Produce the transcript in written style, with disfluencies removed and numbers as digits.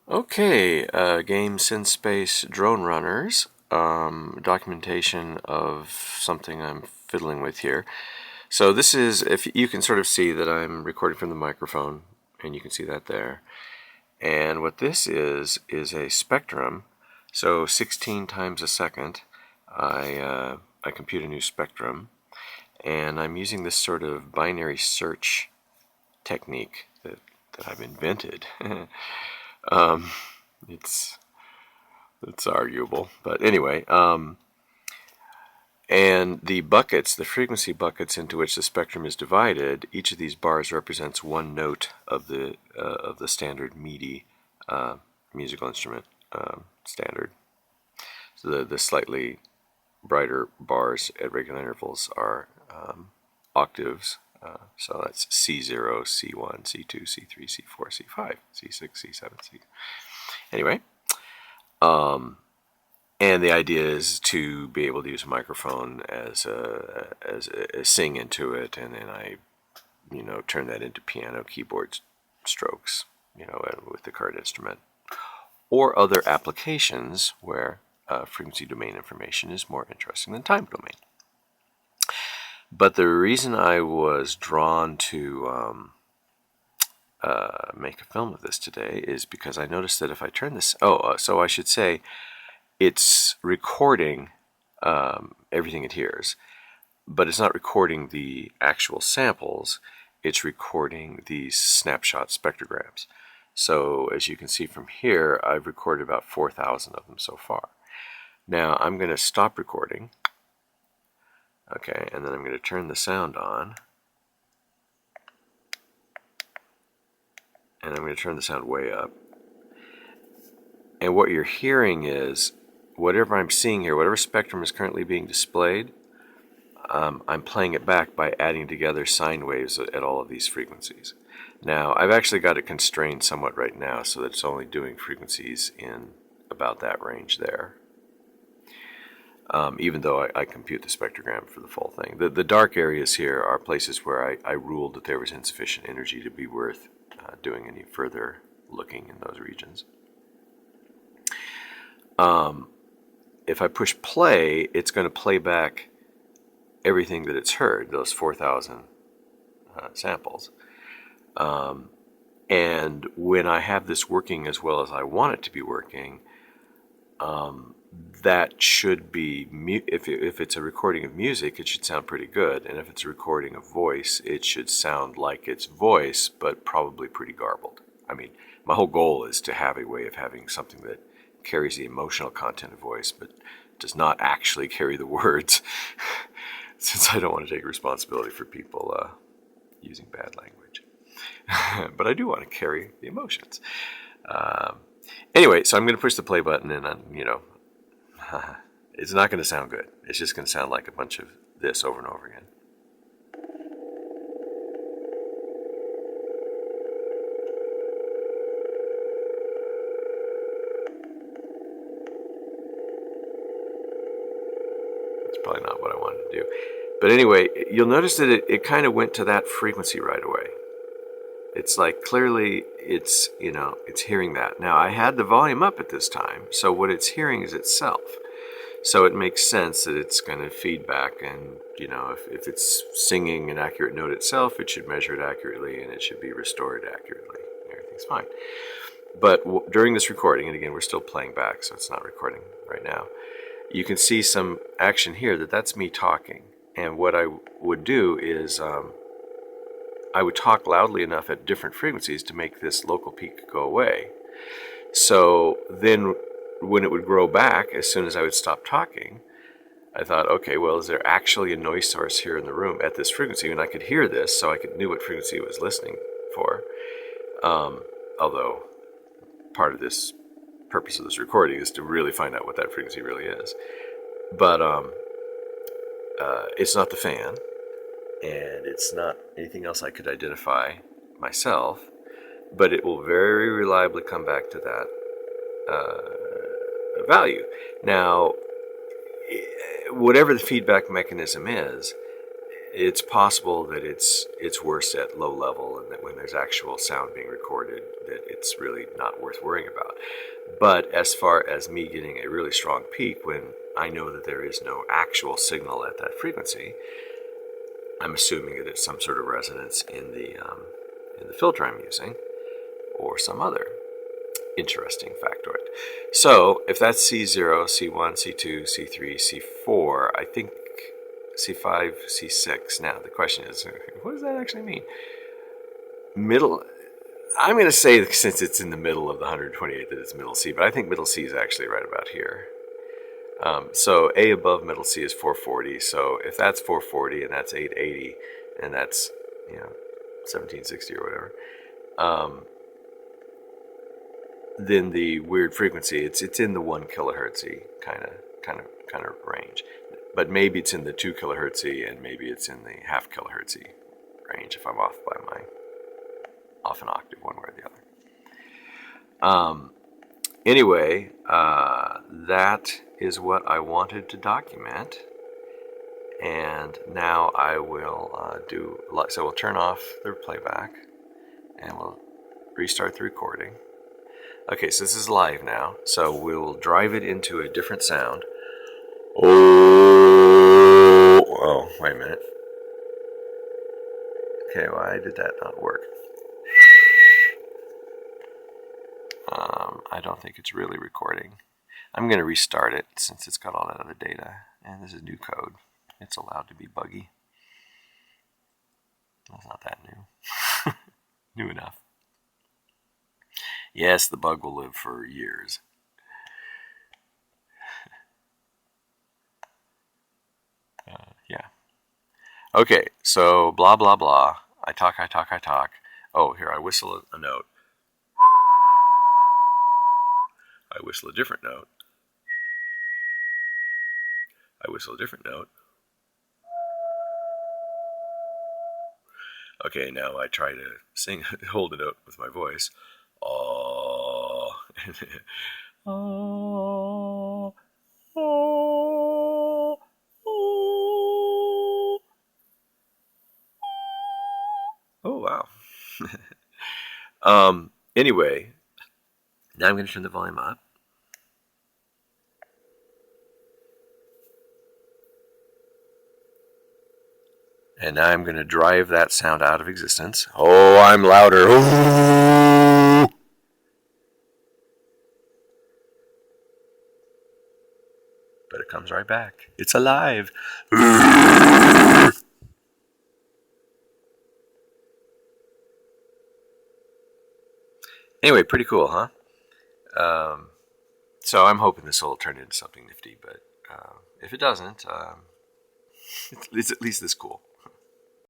Okay, game synSpace drone runners. Documentation of something I'm fiddling with here. So this is, if you can sort of see that I'm recording from the microphone, and you can see that there. And what this is a spectrum. So 16 times a second, I compute a new spectrum, and I'm using this sort of binary search technique that I've invented. um, it's It's arguable, but anyway. And the buckets, the frequency buckets into which the spectrum is divided, each of these bars represents one note of the standard MIDI musical instrument standard. So the slightly brighter bars at regular intervals are octaves. So that's C0, C1, C2, C3, C4, C5, C6, C7, C. Anyway. And the idea is to be able to use a microphone as sing into it, and then I, turn that into piano keyboard strokes, with the current instrument, or other applications where frequency domain information is more interesting than time domain. But the reason I was drawn to make a film of this today is because I noticed that if I turn this, so I should say, it's recording everything it hears, but it's not recording the actual samples. It's recording these snapshot spectrograms. So as you can see from here, I've recorded about 4,000 of them so far. Now I'm going to stop recording. Okay, and then I'm going to turn the sound on. And I'm going to turn the sound way up. And what you're hearing is whatever I'm seeing here, whatever spectrum is currently being displayed, I'm playing it back by adding together sine waves at all of these frequencies. Now, I've actually got it constrained somewhat right now so that it's only doing frequencies in about that range there. Even though I compute the spectrogram for the full thing. The dark areas here are places where I ruled that there was insufficient energy to be worth doing any further looking in those regions. If I push play, it's going to play back everything that it's heard, those 4,000 samples. And when I have this working as well as I want it to be working, that should be, if it's a recording of music, it should sound pretty good. And if it's a recording of voice, it should sound like it's voice, but probably pretty garbled. I mean, my whole goal is to have a way of having something that carries the emotional content of voice, but does not actually carry the words, since I don't want to take responsibility for people using bad language. But I do want to carry the emotions. Anyway, so I'm going to push the play button, and it's not going to sound good. It's just going to sound like a bunch of this over and over again. Probably not what I wanted to do. But anyway, you'll notice that it kind of went to that frequency right away. It's like clearly it's hearing that. Now I had the volume up at this time, so what it's hearing is itself. So it makes sense that it's going to feed back, and if it's singing an accurate note itself, it should measure it accurately and it should be restored accurately. Everything's fine. But during this recording, and again we're still playing back, so it's not recording right now, you can see some action here that's me talking. And what I would do is I would talk loudly enough at different frequencies to make this local peak go away. So then when it would grow back, as soon as I would stop talking, I thought, okay, well, is there actually a noise source here in the room at this frequency? And I could hear this, so I knew what frequency it was listening for. Although part of this purpose of this recording is to really find out what that frequency really is. But it's not the fan, and it's not anything else I could identify myself, but it will very reliably come back to that value. Now, whatever the feedback mechanism is, it's possible that it's worse at low level, and that when there's actual sound being recorded, that it's really not worth worrying about. But as far as me getting a really strong peak when I know that there is no actual signal at that frequency, I'm assuming that it's some sort of resonance in the filter I'm using, or some other interesting factoid. So if that's C0, C1, C2, C3, C4, I think C5, C6. Now the question is, what does that actually mean? Middle. I'm going to say, since it's in the middle of the 128, that it's middle C, but I think middle C is actually right about here. So A above middle C is 440. So if that's 440 and that's 880 and that's 1760 or whatever, then the weird frequency it's in the 1 kilohertz kind of range, but maybe it's in the 2 kilohertz and maybe it's in the half kilohertz range if I'm off an octave one way or the other. Anyway, that is what I wanted to document, and now I will so we'll turn off the playback and we'll restart the recording. Okay, so this is live now, so we'll drive it into a different sound. Oh, wait a minute. Okay, why did that not work? I don't think it's really recording. I'm going to restart it since it's got all that other data. And this is new code. It's allowed to be buggy. Well, it's not that new. New enough. Yes, the bug will live for years. Yeah. Okay, so blah, blah, blah. I talk. Oh, here, I whistle a note. I whistle a different note. I whistle a different note. Okay, now I try to sing, hold a note with my voice. Oh. Oh. Oh. Oh. Oh, wow. Anyway, now I'm going to turn the volume up. And now I'm going to drive that sound out of existence. Oh, I'm louder. Ooh. But it comes right back. It's alive. Anyway, pretty cool, huh? So I'm hoping this will turn into something nifty, but if it doesn't, it's at least this cool.